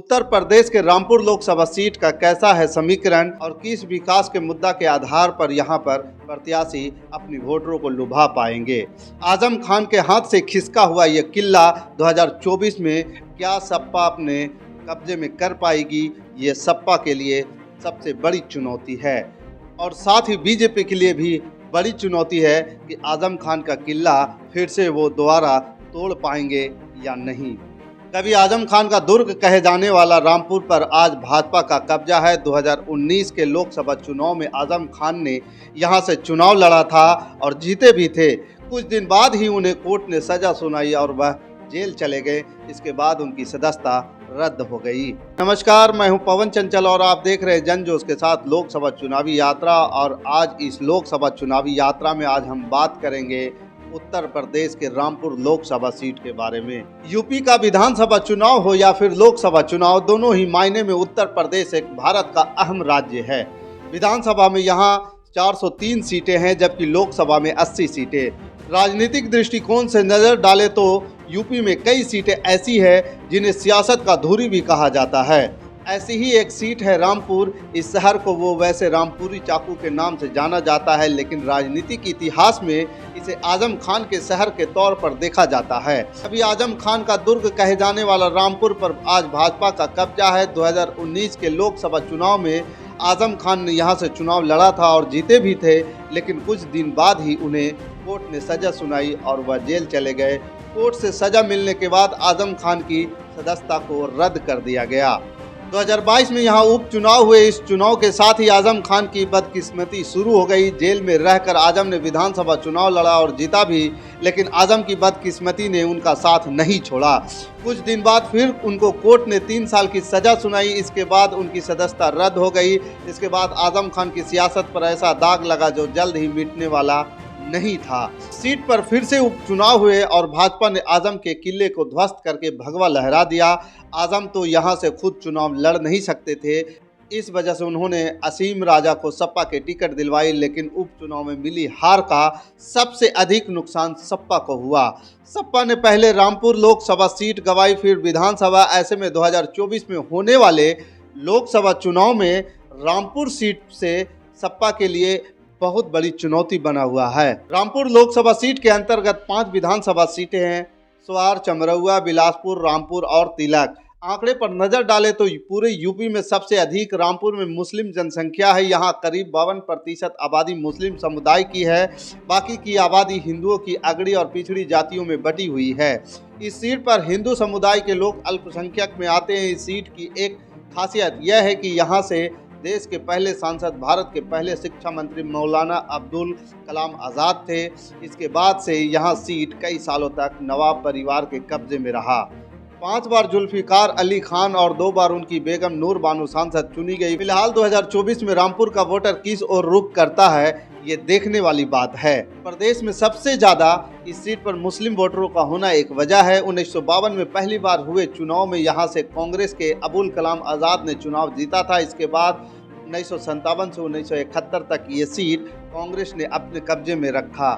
उत्तर प्रदेश के रामपुर लोकसभा सीट का कैसा है समीकरण और किस विकास के मुद्दा के आधार पर यहां पर प्रत्याशी अपनी वोटरों को लुभा पाएंगे। आजम खान के हाथ से खिसका हुआ यह किला 2024 में क्या सपा अपने कब्जे में कर पाएगी, ये सपा के लिए सबसे बड़ी चुनौती है और साथ ही बीजेपी के लिए भी बड़ी चुनौती है कि आजम खान का किला फिर से वो दोबारा तोड़ पाएंगे या नहीं। कभी आजम खान का दुर्ग कहे जाने वाला रामपुर पर आज भाजपा का कब्जा है। 2019 के लोकसभा चुनाव में आजम खान ने यहां से चुनाव लड़ा था और जीते भी थे। कुछ दिन बाद ही उन्हें कोर्ट ने सजा सुनाई और वह जेल चले गए। इसके बाद उनकी सदस्यता रद्द हो गई। नमस्कार, मैं हूं पवन चंचल और आप देख रहे हैं जनजोश के साथ लोकसभा चुनावी यात्रा। और आज इस लोकसभा चुनावी यात्रा में आज हम बात करेंगे उत्तर प्रदेश के रामपुर लोकसभा सीट के बारे में। यूपी का विधानसभा चुनाव हो या फिर लोकसभा चुनाव, दोनों ही मायने में उत्तर प्रदेश एक भारत का अहम राज्य है। विधानसभा में यहाँ 403 सीटें हैं जबकि लोकसभा में 80 सीटें। राजनीतिक दृष्टिकोण से नजर डाले तो यूपी में कई सीटें ऐसी है जिन्हें सियासत का धुरी भी कहा जाता है। ऐसी ही एक सीट है रामपुर। इस शहर को वो वैसे रामपुरी चाकू के नाम से जाना जाता है, लेकिन राजनीतिक इतिहास में इसे आजम खान के शहर के तौर पर देखा जाता है। अभी आजम खान का दुर्ग कहे जाने वाला रामपुर पर आज भाजपा का कब्जा है। 2019 के लोकसभा चुनाव में आजम खान ने यहाँ से चुनाव लड़ा था और जीते भी थे, लेकिन कुछ दिन बाद ही उन्हें कोर्ट ने सजा सुनाई और वह जेल चले गए। कोर्ट से सजा मिलने के बाद आजम खान की सदस्यता को रद्द कर दिया गया। 2022 में यहाँ उपचुनाव हुए। इस चुनाव के साथ ही आजम खान की बदकिस्मती शुरू हो गई। जेल में रहकर आजम ने विधानसभा चुनाव लड़ा और जीता भी, लेकिन आजम की बदकिस्मती ने उनका साथ नहीं छोड़ा। कुछ दिन बाद फिर उनको कोर्ट ने 3 साल की सजा सुनाई। इसके बाद उनकी सदस्यता रद्द हो गई। इसके बाद आजम खान की सियासत पर ऐसा दाग लगा जो जल्द ही मिटने वाला नहीं था। सीट पर फिर से उपचुनाव हुए और भाजपा ने आजम के किले को ध्वस्त करके भगवा लहरा दिया। आजम तो यहां से खुद चुनाव लड़ नहीं सकते थे, इस वजह से उन्होंने असीम राजा को सपा के टिकट दिलवाई, लेकिन उपचुनाव में मिली हार का सबसे अधिक नुकसान सपा को हुआ। सपा ने पहले रामपुर लोकसभा सीट गंवाई, फिर विधानसभा। ऐसे में 2024 में होने वाले लोकसभा चुनाव में रामपुर सीट से सपा के लिए बहुत बड़ी चुनौती बना हुआ है। रामपुर लोकसभा सीट के अंतर्गत 5 विधानसभा सीटें हैं: स्वार, चमरौआ, बिलासपुर, रामपुर और तिलक। आंकड़े पर नजर डालें तो पूरे यूपी में सबसे अधिक रामपुर में मुस्लिम जनसंख्या है। यहाँ करीब 52% आबादी मुस्लिम समुदाय की है। बाकी की आबादी हिंदुओं की अगड़ी और पिछड़ी जातियों में बटी हुई है। इस सीट पर हिंदू समुदाय के लोग अल्पसंख्यक में आते हैं। इस सीट की एक खासियत यह है कि यहाँ से देश के पहले सांसद, भारत के पहले शिक्षा मंत्री मौलाना अब्दुल कलाम आज़ाद थे। इसके बाद से यहां सीट कई सालों तक नवाब परिवार के कब्जे में रहा। 5 बार जुल्फिकार अली खान और 2 बार उनकी बेगम नूर बानो सांसद चुनी गई। फिलहाल 2024 में रामपुर का वोटर किस ओर रुख करता है, ये देखने वाली बात है। प्रदेश में सबसे ज्यादा इस सीट पर मुस्लिम वोटरों का होना एक वजह है। 1952 में पहली बार हुए चुनाव में यहां से कांग्रेस के अबुल कलाम आज़ाद ने चुनाव जीता था। इसके बाद 1957 से 1971 तक ये सीट कांग्रेस ने अपने कब्जे में रखा।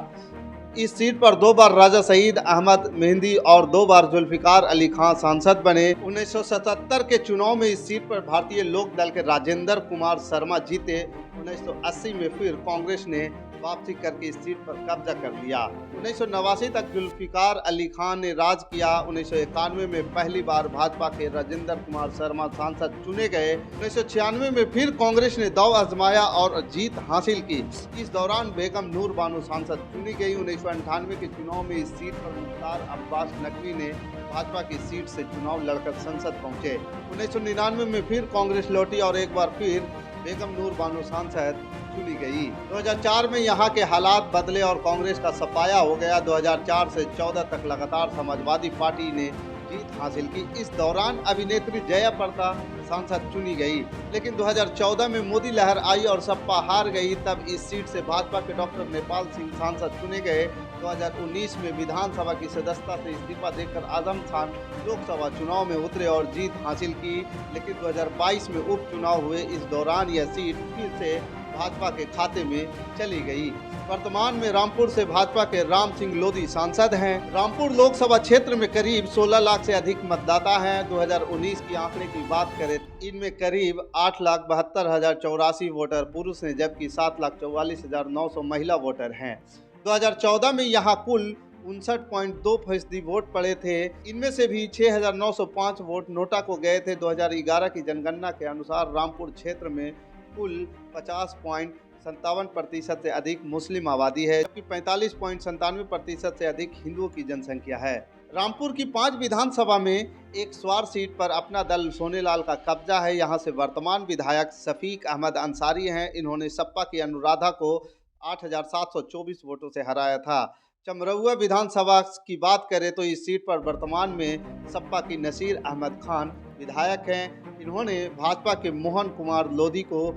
इस सीट पर 2 बार राजा सईद अहमद मेहंदी और 2 बार जुल्फिकार अली खान सांसद बने। 1977 के चुनाव में इस सीट पर भारतीय लोक दल के राजेंद्र कुमार शर्मा जीते। 1980 में फिर कांग्रेस ने वापसी करके इस सीट पर कब्जा कर लिया। 1989 तक जुल्फिकार अली खान ने राज किया। 1991 में पहली बार भाजपा के राजेंद्र कुमार शर्मा सांसद चुने गए। 1996 में फिर कांग्रेस ने दांव आजमाया और जीत हासिल की। इस दौरान बेगम नूर बानो सांसद चुनी गई। 1998 के चुनाव में इस सीट पर मुख्तार अब्बास नकवी ने भाजपा की सीट से चुनाव लड़कर संसद पहुंचे। 1999 में फिर कांग्रेस लौटी और एक बार फिर बेगम नूर बानो सांसद चुनी गई। 2004 में यहाँ के हालात बदले और कांग्रेस का सफाया हो गया। 2004 से 14 तक लगातार समाजवादी पार्टी ने जीत हासिल की। इस दौरान अभिनेत्री जया प्रदा सांसद चुनी गई, लेकिन 2014 में मोदी लहर आई और सपा हार गई। तब इस सीट से भाजपा के डॉक्टर नेपाल सिंह सांसद चुने गए। 2019 में विधानसभा की सदस्यता से इस्तीफा देकर आजम खान लोकसभा चुनाव में उतरे और जीत हासिल की, लेकिन 2022 में उपचुनाव हुए। इस दौरान यह सीट फिर से भाजपा के खाते में चली गई। वर्तमान में रामपुर से भाजपा के राम सिंह लोधी सांसद हैं। रामपुर लोकसभा क्षेत्र में करीब 16 लाख से अधिक मतदाता हैं। 2019 की आंकड़े की बात करें, इनमें करीब 8,72,084 वोटर पुरुष हैं, जबकि 7,44,900 महिला वोटर हैं। 2014 में यहाँ कुल 59.2% वोट पड़े थे। इनमें से भी 6,905 वोट नोटा को गए थे। 2011 की जनगणना के अनुसार रामपुर क्षेत्र में कुल 50.57% से अधिक मुस्लिम आबादी है, जबकि 45.97% से अधिक हिंदुओं की जनसंख्या है। रामपुर की 5 विधानसभा में एक स्वार सीट पर अपना दल सोनेलाल का कब्जा है। यहां से वर्तमान विधायक शफीक अहमद अंसारी हैं। इन्होंने सपा की अनुराधा को 8,724 वोटों से हराया था। चमरौआ विधानसभा की बात करें तो इस सीट पर वर्तमान में सपा की नसीर अहमद खान विधायक हैं। इन्होंने भाजपा के मोहन कुमार लोधी को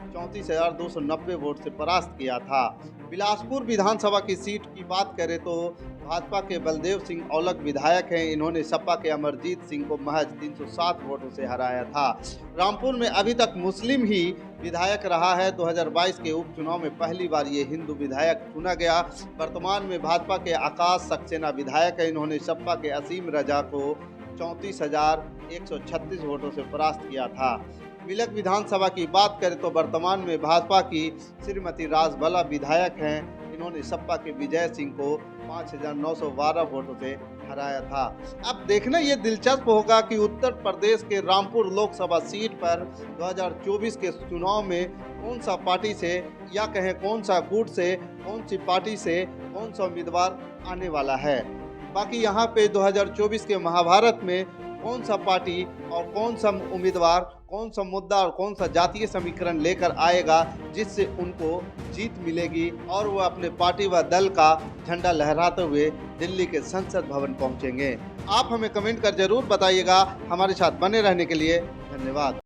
34,290 वोट से परास्त किया था। बिलासपुर विधानसभा की सीट की बात करें तो भाजपा के बलदेव सिंह औलख विधायक हैं। इन्होंने सपा के अमरजीत सिंह को महज 307 वोटों से हराया था। रामपुर में अभी तक मुस्लिम ही विधायक रहा है। 2022 के उपचुनाव में पहली बार ये हिंदू विधायक चुना गया। वर्तमान में भाजपा के आकाश सक्सेना विधायक है। इन्होंने सपा के असीम रजा को 34,136 वोटों से परास्त किया था। मिलक विधानसभा की बात करें तो वर्तमान में भाजपा की श्रीमती राजबाला विधायक हैं। इन्होंने सपा के विजय सिंह को 5,912 वोटों से हराया था। अब देखना ये दिलचस्प होगा कि उत्तर प्रदेश के रामपुर लोकसभा सीट पर 2024 के चुनाव में कौन सा पार्टी से या कहें कौन सा गुट से, कौन सी पार्टी से कौन सा उम्मीदवार आने वाला है। बाकी यहाँ पे 2024 के महाभारत में कौन सा पार्टी और कौन सा उम्मीदवार, कौन सा मुद्दा और कौन सा जातीय समीकरण लेकर आएगा जिससे उनको जीत मिलेगी और वो अपने पार्टी व दल का झंडा लहराते हुए दिल्ली के संसद भवन पहुंचेंगे। आप हमें कमेंट कर जरूर बताइएगा। हमारे साथ बने रहने के लिए धन्यवाद।